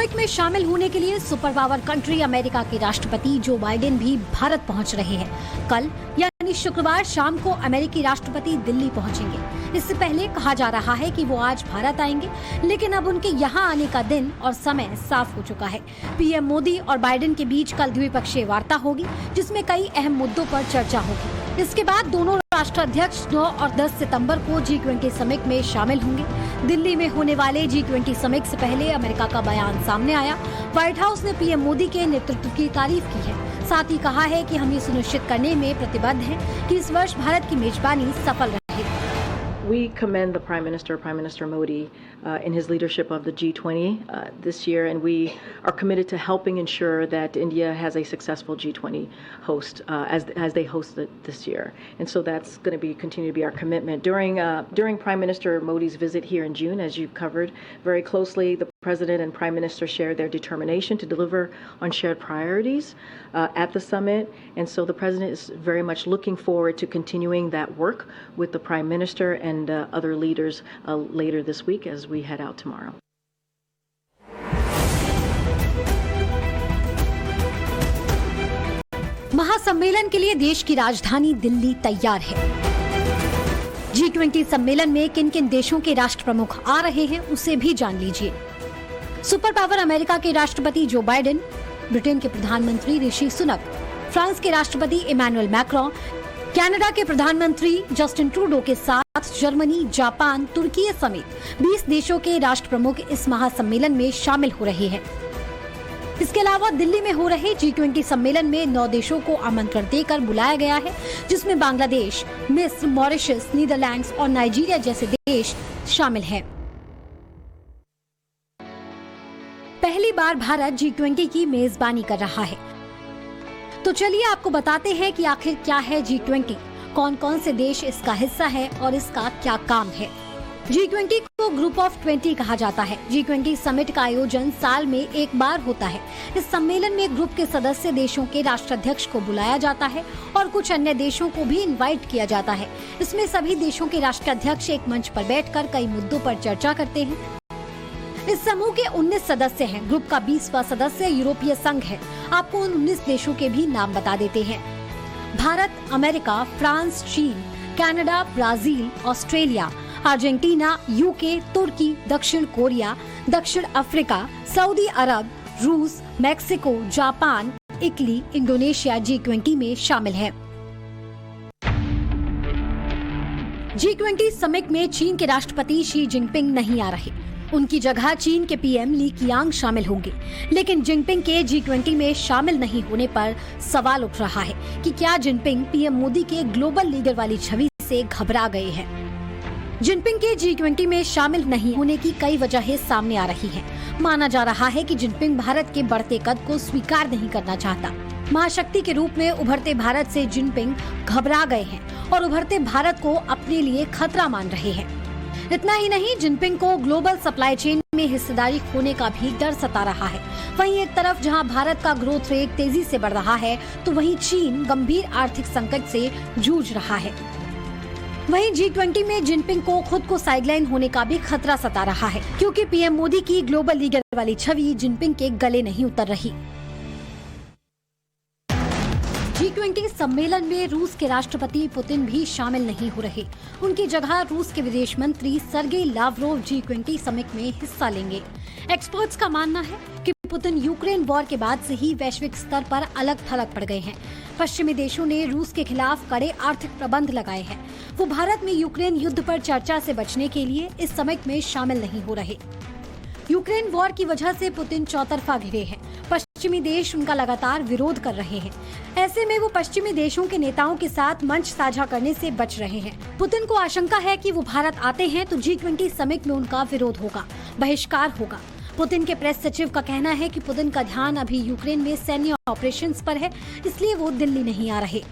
Summit में शामिल होने के लिए सुपर पावर कंट्री अमेरिका के राष्ट्रपति जो बाइडेन भी भारत पहुंच रहे हैं। कल यानी शुक्रवार शाम को अमेरिकी राष्ट्रपति दिल्ली पहुंचेंगे। इससे पहले कहा जा रहा है कि वो आज भारत आएंगे, लेकिन अब उनके यहाँ आने का दिन और समय साफ हो चुका है। पीएम मोदी और बाइडेन के बीच कल द्विपक्षीय वार्ता होगी, जिसमें कई अहम मुद्दों पर चर्चा होगी। इसके बाद दोनों राष्ट्राध्यक्ष 9 और 10 सितंबर को G20 समिट में शामिल होंगे। दिल्ली में होने वाले G20 समिट से पहले अमेरिका का बयान सामने आया। व्हाइट हाउस ने पीएम मोदी के नेतृत्व की तारीफ की है, साथ ही कहा है कि हम ये सुनिश्चित करने में प्रतिबद्ध हैं कि इस वर्ष भारत की मेजबानी सफल रहे। We commend the Prime Minister Modi, in his leadership of the G20 this year, and we are committed to helping ensure that India has a successful G20 host as they host it this year. And so that's going to continue to be our commitment. During Prime Minister Modi's visit here in June, as you've covered very closely, the President and Prime Minister shared their determination to deliver on shared priorities at the summit, and so the President is very much looking forward to continuing that work with the Prime Minister and other leaders later this week as we head out tomorrow. महासम्मेलन के लिए देश की राजधानी दिल्ली तैयार है। G20 सम्मेलन में किन किन देशों के राष्ट्र प्रमुख आ रहे हैं, उसे भी जान लीजिए। सुपर पावर अमेरिका के राष्ट्रपति जो बाइडेन, ब्रिटेन के प्रधानमंत्री ऋषि सुनक, फ्रांस के राष्ट्रपति इमैनुअल मैक्रों, कनाडा के प्रधानमंत्री जस्टिन ट्रूडो के साथ जर्मनी, जापान, तुर्की समेत 20 देशों के राष्ट्र प्रमुख इस महासम्मेलन में शामिल हो रहे हैं। इसके अलावा दिल्ली में हो रहे G20 सम्मेलन में 9 देशों को आमंत्रण देकर बुलाया गया है, जिसमें बांग्लादेश, मिस्र, मॉरिशस, नीदरलैंड्स और नाइजीरिया जैसे देश शामिल हैं। पहली बार भारत G20 की मेजबानी कर रहा है, तो चलिए आपको बताते हैं कि आखिर क्या है G20, कौन कौन से देश इसका हिस्सा है और इसका क्या काम है। G20 को ग्रुप ऑफ 20 कहा जाता है। G20 समिट का आयोजन साल में एक बार होता है। इस सम्मेलन में ग्रुप के सदस्य देशों के राष्ट्राध्यक्ष को बुलाया जाता है और कुछ अन्य देशों को भी इनवाइट किया जाता है। इसमें सभी देशों के राष्ट्राध्यक्ष एक मंच पर बैठकर कई मुद्दों पर चर्चा करते हैं। इस समूह के 19 सदस्य हैं। ग्रुप का 20वां सदस्य यूरोपीय संघ है। आपको उन 19 देशों के भी नाम बता देते हैं। भारत, अमेरिका, फ्रांस, चीन, Canada, Brazil, Australia, Argentina, UK, तुर्की, दक्षिण कोरिया, दक्षिण अफ्रीका, सऊदी अरब, रूस, Mexico, Japan, Italy, Indonesia G20 में शामिल है। G20 समिट में चीन के राष्ट्रपति शी जिनपिंग नहीं आ रहे। उनकी जगह चीन के पीएम ली कियांग शामिल होंगे। लेकिन जिनपिंग के G20 में शामिल नहीं होने पर सवाल उठ रहा है कि क्या जिनपिंग पीएम मोदी के ग्लोबल लीडर वाली छवि से घबरा गए हैं। जिनपिंग के G20 में शामिल नहीं होने की कई वजहें सामने आ रही हैं। माना जा रहा है कि जिनपिंग भारत के बढ़ते कद को स्वीकार नहीं करना चाहता। महाशक्ति के रूप में उभरते भारत से जिनपिंग घबरा गए हैं और उभरते भारत को अपने लिए खतरा मान रहे हैं। इतना ही नहीं, जिनपिंग को ग्लोबल सप्लाई चेन में हिस्सेदारी खोने का भी डर सता रहा है। वहीं एक तरफ जहां भारत का ग्रोथ रेट तेजी से बढ़ रहा है, तो वहीं चीन गंभीर आर्थिक संकट से जूझ रहा है। वहीं G20 में जिनपिंग को खुद को साइडलाइन होने का भी खतरा सता रहा है, क्योंकि पीएम मोदी की ग्लोबल लीडर वाली छवि जिनपिंग के गले नहीं उतर रही। G20 सम्मेलन में रूस के राष्ट्रपति पुतिन भी शामिल नहीं हो रहे। उनकी जगह रूस के विदेश मंत्री सर्गेई लावरोव G20 समिट में हिस्सा लेंगे। एक्सपर्ट्स का मानना है कि पुतिन यूक्रेन वॉर के बाद से ही वैश्विक स्तर पर अलग थलग पड़ गए हैं। पश्चिमी देशों ने रूस के खिलाफ कड़े आर्थिक प्रबंध लगाए हैं। वो भारत में यूक्रेन युद्ध पर चर्चा से बचने के लिए इस समिट में शामिल नहीं हो रहे। यूक्रेन वॉर की वजह से पुतिन चौतरफा घिरे हैं। पश्चिमी देश उनका लगातार विरोध कर रहे हैं। ऐसे में वो पश्चिमी देशों के नेताओं के साथ मंच साझा करने से बच रहे हैं। पुतिन को आशंका है कि वो भारत आते हैं तो G20 समिट में उनका विरोध होगा, बहिष्कार होगा। पुतिन के प्रेस सचिव का कहना है कि पुतिन का ध्यान अभी यूक्रेन में सैन्य ऑपरेशंस पर है, इसलिए वो दिल्ली नहीं आ रहे।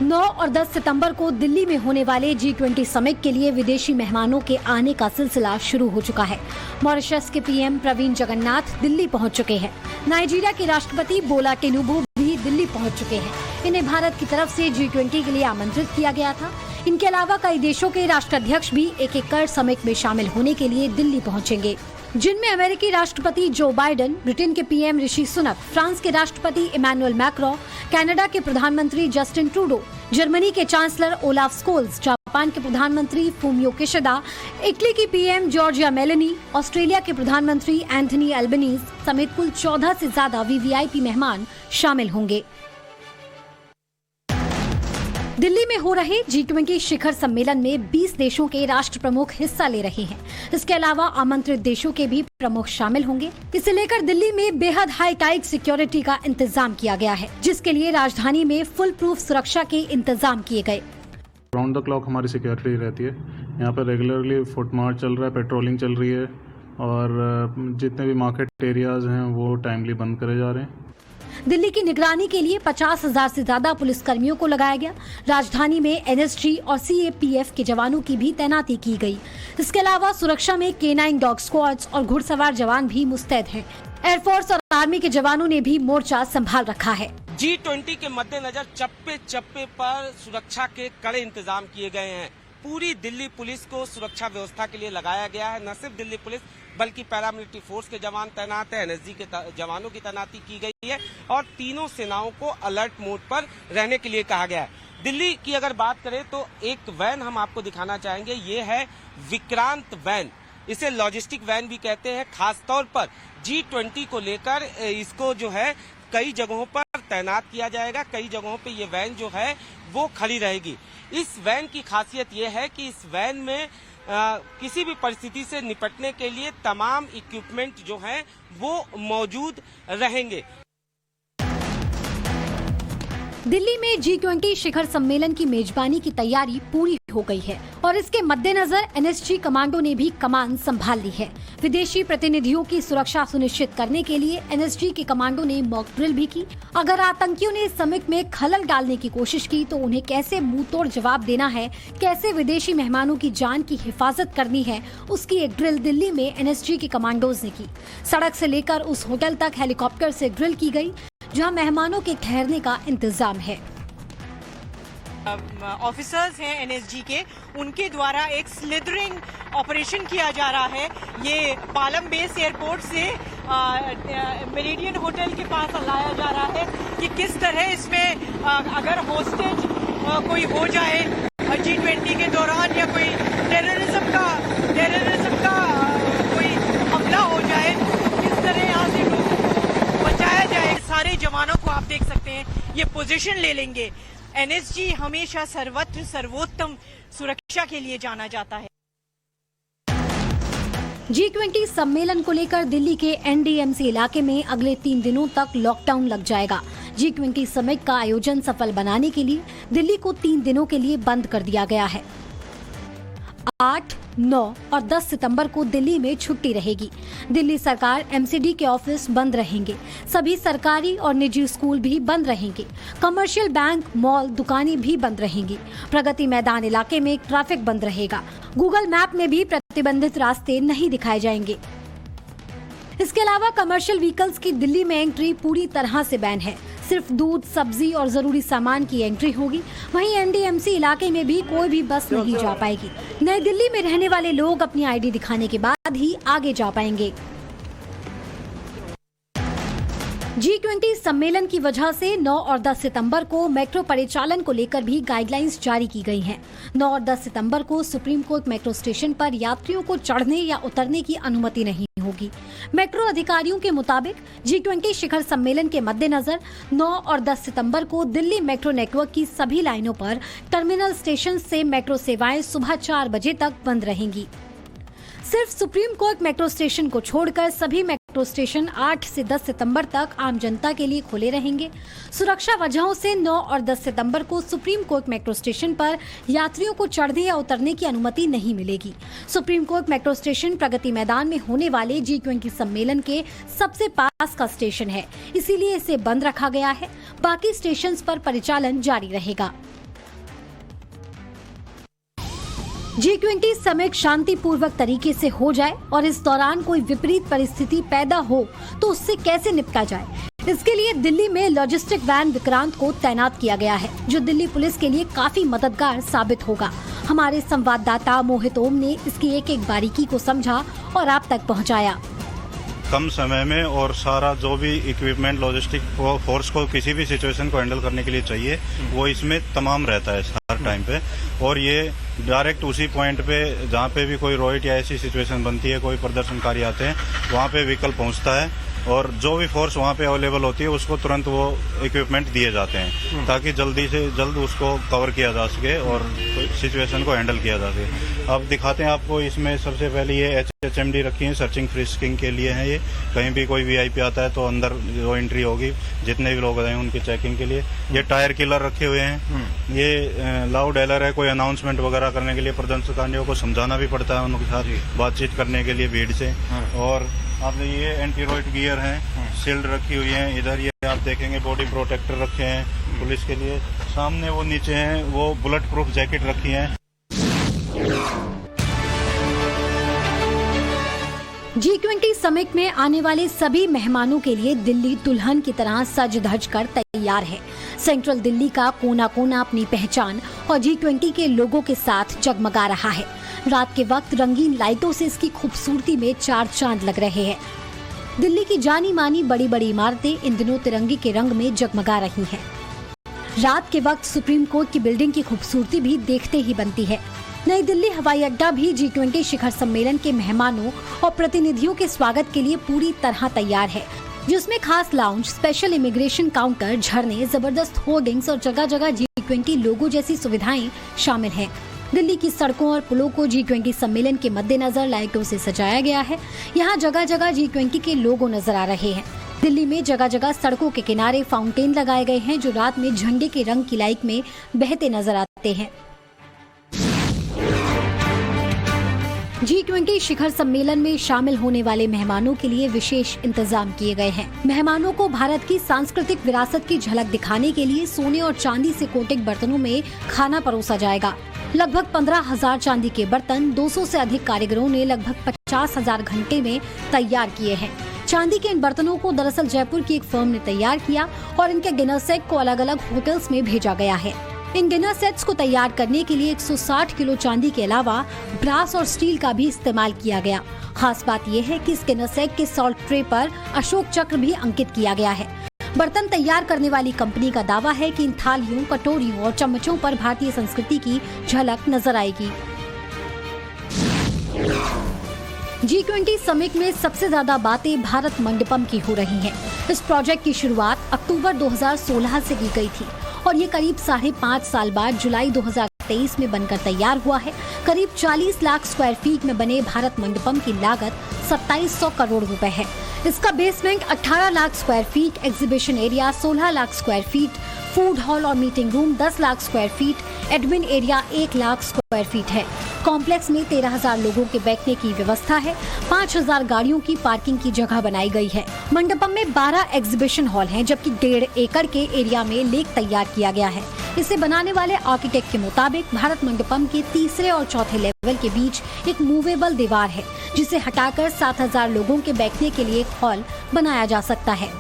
9 और 10 सितंबर को दिल्ली में होने वाले G20 समिट के लिए विदेशी मेहमानों के आने का सिलसिला शुरू हो चुका है। मॉरिशस के पीएम प्रवीण जगन्नाथ दिल्ली पहुंच चुके हैं। नाइजीरिया के राष्ट्रपति बोला टिनुबू भी दिल्ली पहुंच चुके हैं। इन्हें भारत की तरफ से G20 के लिए आमंत्रित किया गया था। इनके अलावा कई देशों के राष्ट्राध्यक्ष भी एक एक कर समिट में शामिल होने के लिए दिल्ली पहुंचेंगे, जिनमें अमेरिकी राष्ट्रपति जो बाइडेन, ब्रिटेन के पीएम ऋषि सुनक, फ्रांस के राष्ट्रपति इमैनुअल मैक्रों, कनाडा के प्रधानमंत्री जस्टिन ट्रूडो, जर्मनी के चांसलर ओलाफ स्कोल्स, जापान के प्रधानमंत्री फूमियो किशिडा, इटली की पीएम जॉर्जिया मेलोनी, ऑस्ट्रेलिया के प्रधानमंत्री एंथनी एल्बनीज समेत कुल 14 से ज्यादा वीवीआईपी मेहमान शामिल होंगे। दिल्ली में हो रहे G20 शिखर सम्मेलन में 20 देशों के राष्ट्र प्रमुख हिस्सा ले रहे हैं। इसके अलावा आमंत्रित देशों के भी प्रमुख शामिल होंगे। इसे लेकर दिल्ली में बेहद हाई टाइट सिक्योरिटी का इंतजाम किया गया है, जिसके लिए राजधानी में फुल प्रूफ सुरक्षा के इंतजाम किए गए। राउंड द क्लॉक हमारी सिक्योरिटी रहती है। यहाँ पर रेगुलरली फुट मार्च चल रहा है, पेट्रोलिंग चल रही है और जितने भी मार्केट एरियाज हैं वो टाइमली बंद करे जा रहे हैं। दिल्ली की निगरानी के लिए 50,000 से ज्यादा पुलिसकर्मियों को लगाया गया। राजधानी में एनएसजी और सीएपीएफ के जवानों की भी तैनाती की गई। इसके अलावा सुरक्षा में K9 डॉग स्क्वाड्स और घुड़सवार जवान भी मुस्तैद हैं। एयरफोर्स और आर्मी के जवानों ने भी मोर्चा संभाल रखा है। G20 के मद्देनजर चप्पे चप्पे पर सुरक्षा के कड़े इंतजाम किए गए हैं। पूरी दिल्ली पुलिस को सुरक्षा व्यवस्था के लिए लगाया गया है। न सिर्फ दिल्ली पुलिस बल्कि पैरामिलिट्री फोर्स के जवान तैनात है, एनएसजी के जवानों की तैनाती की गई है और तीनों सेनाओं को अलर्ट मोड पर रहने के लिए कहा गया है। दिल्ली की अगर बात करें तो एक वैन हम आपको दिखाना चाहेंगे। ये है विक्रांत वैन, इसे लॉजिस्टिक वैन भी कहते हैं। खासतौर पर G20 को लेकर इसको जो है कई जगहों पर तैनात किया जाएगा। कई जगहों पे ये वैन जो है वो खड़ी रहेगी। इस वैन की खासियत ये है कि इस वैन में किसी भी परिस्थिति से निपटने के लिए तमाम इक्विपमेंट जो हैं वो मौजूद रहेंगे। दिल्ली में G20 शिखर सम्मेलन की मेजबानी की तैयारी पूरी हो गई है और इसके मद्देनजर एनएसजी कमांडो ने भी कमान संभाल ली है। विदेशी प्रतिनिधियों की सुरक्षा सुनिश्चित करने के लिए एनएसजी के कमांडो ने मॉक ड्रिल भी की। अगर आतंकियों ने समिट में खलल डालने की कोशिश की तो उन्हें कैसे मुंह तोड़ जवाब देना है, कैसे विदेशी मेहमानों की जान की हिफाजत करनी है, उसकी एक ड्रिल दिल्ली में एनएसजी के कमांडोज ने की। सड़क से लेकर उस होटल तक हेलीकॉप्टर से ड्रिल की गई जहां मेहमानों के ठहरने का इंतजाम है। ऑफिसर्स हैं एनएसजी के, उनके द्वारा एक स्लिदरिंग ऑपरेशन किया जा रहा है। ये पालम बेस एयरपोर्ट से मेरिडियन होटल के पास लाया जा रहा है कि किस तरह इसमें अगर होस्टेज कोई हो जाए G20 के दौरान या कोई टेररिज्म का कोई हमला हो जाए, किस तरह यहाँ से बचाया जाए। सारे जवानों को आप देख सकते हैं ये पोजीशन ले लेंगे। एनएसजी हमेशा सर्वत्र सर्वोत्तम सुरक्षा के लिए जाना जाता है। G20 सम्मेलन को लेकर दिल्ली के NDMC इलाके में अगले 3 दिनों तक लॉकडाउन लग जाएगा। G20 समिट का आयोजन सफल बनाने के लिए दिल्ली को 3 दिनों के लिए बंद कर दिया गया है। 8, 9 और 10 सितंबर को दिल्ली में छुट्टी रहेगी। दिल्ली सरकार MCD के ऑफिस बंद रहेंगे। सभी सरकारी और निजी स्कूल भी बंद रहेंगे। कमर्शियल बैंक, मॉल, दुकानें भी बंद रहेंगी। प्रगति मैदान इलाके में ट्रैफिक बंद रहेगा। गूगल मैप में भी प्रतिबंधित रास्ते नहीं दिखाए जाएंगे। इसके अलावा कमर्शियल व्हीकल्स की दिल्ली में एंट्री पूरी तरह से बैन है। सिर्फ दूध, सब्जी और जरूरी सामान की एंट्री होगी। वहीं NDMC इलाके में भी कोई भी बस नहीं जा पाएगी। नई दिल्ली में रहने वाले लोग अपनी ID दिखाने के बाद ही आगे जा पाएंगे। G20 सम्मेलन की वजह से 9 और 10 सितंबर को मेट्रो परिचालन को लेकर भी गाइडलाइंस जारी की गई हैं। 9 और 10 सितंबर को सुप्रीम कोर्ट मेट्रो स्टेशन पर यात्रियों को चढ़ने या उतरने की अनुमति नहीं होगी। मेट्रो अधिकारियों के मुताबिक G20 शिखर सम्मेलन के मद्देनजर 9 और 10 सितंबर को दिल्ली मेट्रो नेटवर्क की सभी लाइनों पर टर्मिनल स्टेशन से मेट्रो सेवाएं सुबह 4 बजे तक बंद रहेंगी। सिर्फ सुप्रीम कोर्ट मेट्रो स्टेशन को छोड़कर सभी मेट्रो स्टेशन 8 से 10 सितंबर तक आम जनता के लिए खुले रहेंगे। सुरक्षा वजहों से 9 और 10 सितंबर को सुप्रीम कोर्ट मेट्रो स्टेशन पर यात्रियों को चढ़ने या उतरने की अनुमति नहीं मिलेगी। Supreme court metro station Pragati Maidan में होने वाले G20 सम्मेलन के सबसे पास का स्टेशन है, इसीलिए इसे बंद रखा गया है। बाकी स्टेशन पर परिचालन जारी रहेगा। G20 समिट शांतिपूर्वक तरीके से हो जाए और इस दौरान कोई विपरीत परिस्थिति पैदा हो तो उससे कैसे निपटा जाए, इसके लिए दिल्ली में लॉजिस्टिक वैन विक्रांत को तैनात किया गया है, जो दिल्ली पुलिस के लिए काफी मददगार साबित होगा। हमारे संवाददाता मोहित ओम ने इसकी एक एक बारीकी को समझा और आप तक पहुंचाया। कम समय में और सारा जो भी इक्विपमेंट लॉजिस्टिक फोर्स को किसी भी सिचुएशन को हैंडल करने के लिए चाहिए वो इसमें तमाम रहता है हर टाइम पे। और ये डायरेक्ट उसी पॉइंट पे जहाँ पे भी कोई रॉयट या ऐसी सिचुएशन बनती है, कोई प्रदर्शनकारी आते हैं, वहाँ पे व्हीकल पहुँचता है और जो भी फोर्स वहाँ पे अवेलेबल होती है उसको तुरंत वो इक्विपमेंट दिए जाते हैं ताकि जल्दी से जल्द उसको कवर किया जा सके और सिचुएशन को हैंडल किया जा सके। अब दिखाते हैं आपको। इसमें सबसे पहले ये HHMD रखी है, सर्चिंग फ्रिस्किंग के लिए है। ये कहीं भी कोई VIP आता है तो अंदर जो एंट्री होगी, जितने भी लोग आए उनकी चेकिंग के लिए। ये टायर किलर रखे हुए हैं। ये लाउड एलर है, कोई अनाउंसमेंट वगैरह करने के लिए प्रदर्शनकारियों को समझाना भी पड़ता है, उनके साथ बातचीत करने के लिए भीड़ से। और आप ये एंटी रॉयट गियर हैं, शील्ड रखी हुई है। इधर ये आप देखेंगे बॉडी प्रोटेक्टर रखे हैं पुलिस के लिए। सामने वो नीचे हैं, वो बुलेट प्रूफ जैकेट रखी है। G20 समिट में आने वाले सभी मेहमानों के लिए दिल्ली दुल्हन की तरह सज धज कर तैयार है। सेंट्रल दिल्ली का कोना कोना अपनी पहचान और G20 के लोगों के साथ जगमगा रहा है। रात के वक्त रंगीन लाइटों से इसकी खूबसूरती में चार चांद लग रहे हैं। दिल्ली की जानी मानी बड़ी बड़ी इमारतें इन दिनों तिरंगे के रंग में जगमगा रही हैं। रात के वक्त सुप्रीम कोर्ट की बिल्डिंग की खूबसूरती भी देखते ही बनती है। नई दिल्ली हवाई अड्डा भी G20 शिखर सम्मेलन के मेहमानों और प्रतिनिधियों के स्वागत के लिए पूरी तरह तैयार है, जिसमें खास लाउंज, स्पेशल इमिग्रेशन काउंटर, झरने, जबरदस्त होर्डिंग्स और जगह जगह G20 लोगो जैसी सुविधाएं शामिल हैं। दिल्ली की सड़कों और पुलों को G20 सम्मेलन के मद्देनजर लाइटों से सजाया गया है। यहाँ जगह जगह G20 के लोगो नजर आ रहे हैं। दिल्ली में जगह जगह सड़कों के किनारे फाउंटेन लगाए गए हैं, जो रात में झंडे के रंग की लाइट में बहते नजर आते हैं। G20 शिखर सम्मेलन में शामिल होने वाले मेहमानों के लिए विशेष इंतजाम किए गए हैं। मेहमानों को भारत की सांस्कृतिक विरासत की झलक दिखाने के लिए सोने और चांदी से कोटिक बर्तनों में खाना परोसा जाएगा। लगभग 15,000 चांदी के बर्तन 200 से अधिक कारीगरों ने लगभग 50,000 घंटे में तैयार किए हैं। चांदी के इन बर्तनों को दरअसल जयपुर की एक फर्म ने तैयार किया और इनके डिनर सेट को अलग अलग होटल्स में भेजा गया है। इन डिनर सेट्स को तैयार करने के लिए 160 किलो चांदी के अलावा ब्रास और स्टील का भी इस्तेमाल किया गया। खास बात यह है कि इस डिनर सेट के सॉल्ट ट्रे पर अशोक चक्र भी अंकित किया गया है। बर्तन तैयार करने वाली कंपनी का दावा है कि इन थालियों, कटोरियों और चम्मचों पर भारतीय संस्कृति की झलक नजर आएगी। G20 समिट में सबसे ज्यादा बातें भारत मंडपम की हो रही हैं। इस प्रोजेक्ट की शुरुआत अक्टूबर 2016 से की गई थी और ये करीब 5.5 साल बाद जुलाई 2023 में बनकर तैयार हुआ है। करीब 40 लाख स्क्वायर फीट में बने भारत मंडपम की लागत 2700 करोड़ रुपए है। इसका basement 18 lakh square feet, exhibition area 16 lakh square feet, food hall और meeting room 10 lakh square feet, admin area 1 lakh square feet है। कॉम्प्लेक्स में 13,000 लोगों के बैठने की व्यवस्था है। 5,000 गाड़ियों की पार्किंग की जगह बनाई गई है। मंडपम में 12 एग्जीबिशन हॉल हैं, जबकि 1.5 एकड़ के एरिया में लेक तैयार किया गया है। इसे बनाने वाले आर्किटेक्ट के मुताबिक भारत मंडपम के तीसरे और चौथे लेवल के बीच एक मूवेबल दीवार है, जिसे हटाकर 7,000 लोगों के बैठने के लिए एक हॉल बनाया जा सकता है।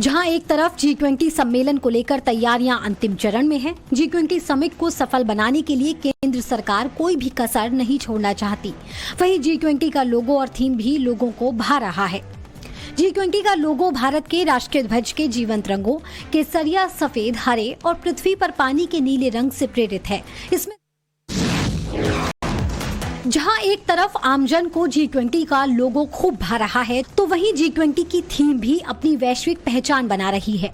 जहां एक तरफ G20 सम्मेलन को लेकर तैयारियां अंतिम चरण में हैं, G20 समिट को सफल बनाने के लिए केंद्र सरकार कोई भी कसर नहीं छोड़ना चाहती। वहीं G20 का लोगो और थीम भी लोगों को भा रहा है। G20 का लोगो भारत के राष्ट्रीय ध्वज के जीवंत रंगों केसरिया, सफेद, हरे और पृथ्वी पर पानी के नीले रंग से प्रेरित है। इसमें जहां एक तरफ आमजन को G20 का लोगो खूब भा रहा है, तो वहीं G20 की थीम भी अपनी वैश्विक पहचान बना रही है।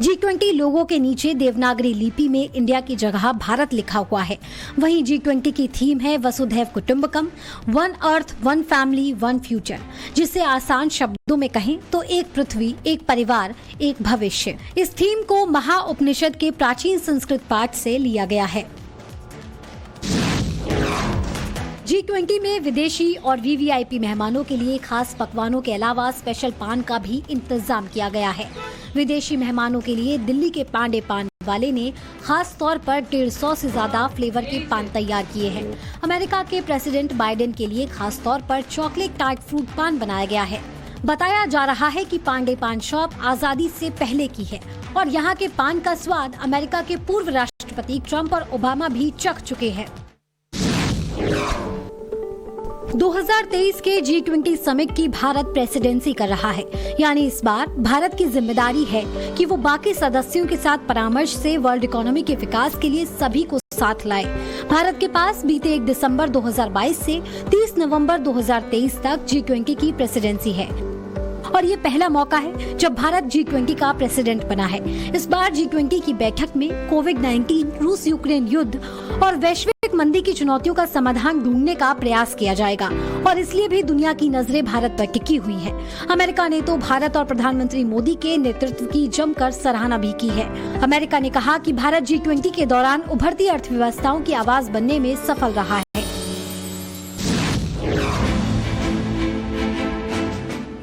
G20 लोगो के नीचे देवनागरी लिपि में इंडिया की जगह भारत लिखा हुआ है। वहीं G20 की थीम है वसुधैव कुटुंबकम, one earth, one family, one future, जिसे आसान शब्दों में कहें तो एक पृथ्वी, एक परिवार, एक भविष्य। इस थीम को महाउपनिषद के प्राचीन संस्कृत पाठ से लिया गया है। G20 में विदेशी और VVIP मेहमानों के लिए खास पकवानों के अलावा स्पेशल पान का भी इंतजाम किया गया है। विदेशी मेहमानों के लिए दिल्ली के पांडे पान वाले ने खास तौर पर 150 से ज्यादा फ्लेवर के पान तैयार किए हैं। अमेरिका के प्रेसिडेंट बाइडेन के लिए खास तौर पर चॉकलेट टार्ट फ्रूट पान बनाया गया है। बताया जा रहा है कि पांडे पान शॉप आजादी से पहले की है और यहाँ के पान का स्वाद अमेरिका के पूर्व राष्ट्रपति ट्रंप और ओबामा भी चख चुके हैं। 2023 के G20 समिट की भारत प्रेसिडेंसी कर रहा है, यानी इस बार भारत की जिम्मेदारी है कि वो बाकी सदस्यों के साथ परामर्श से वर्ल्ड इकोनॉमी के विकास के लिए सभी को साथ लाए। भारत के पास बीते 1 दिसंबर 2022 से 30 नवंबर 2023 तक G20 की प्रेसिडेंसी है और ये पहला मौका है जब भारत G20 का प्रेसिडेंट बना है। इस बार G20 की बैठक में कोविड-19, रूस यूक्रेन युद्ध और वैश्विक मंदी की चुनौतियों का समाधान ढूंढने का प्रयास किया जाएगा और इसलिए भी दुनिया की नजरें भारत पर टिकी हुई हैं। अमेरिका ने तो भारत और प्रधानमंत्री मोदी के नेतृत्व की जमकर सराहना भी की है। अमेरिका ने कहा कि भारत G20 के दौरान उभरती अर्थव्यवस्थाओं की आवाज बनने में सफल रहा है।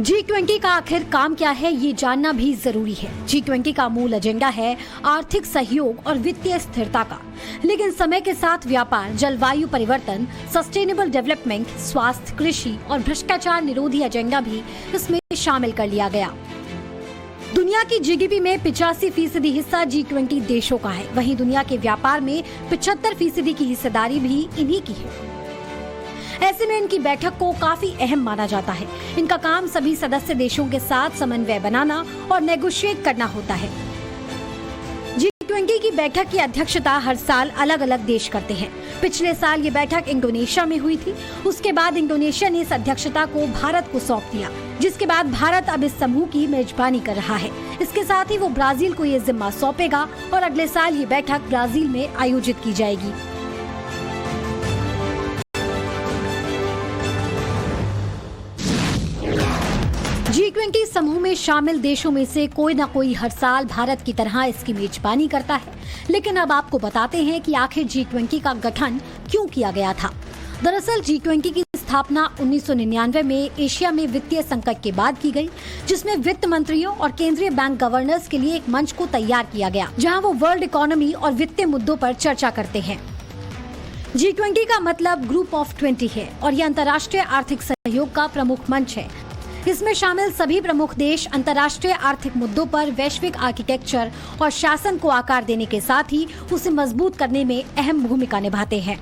G20 का आखिर काम क्या है, ये जानना भी जरूरी है। G20 का मूल एजेंडा है आर्थिक सहयोग और वित्तीय स्थिरता का, लेकिन समय के साथ व्यापार, जलवायु परिवर्तन, सस्टेनेबल डेवलपमेंट, स्वास्थ्य, कृषि और भ्रष्टाचार निरोधी एजेंडा भी इसमें शामिल कर लिया गया। दुनिया की जीडीपी में 85% हिस्सा G20 देशों का है, वहीं दुनिया के व्यापार में 75% की हिस्सेदारी भी इन्हीं की है। ऐसे में इनकी बैठक को काफी अहम माना जाता है। इनका काम सभी सदस्य देशों के साथ समन्वय बनाना और नेगोशिएट करना होता है। G20 की बैठक की अध्यक्षता हर साल अलग अलग देश करते हैं। पिछले साल ये बैठक इंडोनेशिया में हुई थी। उसके बाद इंडोनेशिया ने इस अध्यक्षता को भारत को सौंप दिया, जिसके बाद भारत अब इस समूह की मेजबानी कर रहा है। इसके साथ ही वो ब्राजील को ये जिम्मा सौंपेगा और अगले साल ये बैठक ब्राजील में आयोजित की जाएगी। G20 समूह में शामिल देशों में से कोई न कोई हर साल भारत की तरह इसकी मेजबानी करता है, लेकिन अब आपको बताते हैं कि आखिर G20 का गठन क्यों किया गया था। दरअसल G20 की स्थापना 1999 में एशिया में वित्तीय संकट के बाद की गई, जिसमें वित्त मंत्रियों और केंद्रीय बैंक गवर्नर्स के लिए एक मंच को तैयार किया गया, जहां वो वर्ल्ड इकोनॉमी और वित्तीय मुद्दों पर चर्चा करते हैं। G20 का मतलब ग्रुप ऑफ 20 है और यह अंतर्राष्ट्रीय आर्थिक सहयोग का प्रमुख मंच है। इसमें शामिल सभी प्रमुख देश अंतर्राष्ट्रीय आर्थिक मुद्दों पर वैश्विक आर्किटेक्चर और शासन को आकार देने के साथ ही उसे मजबूत करने में अहम भूमिका निभाते हैं।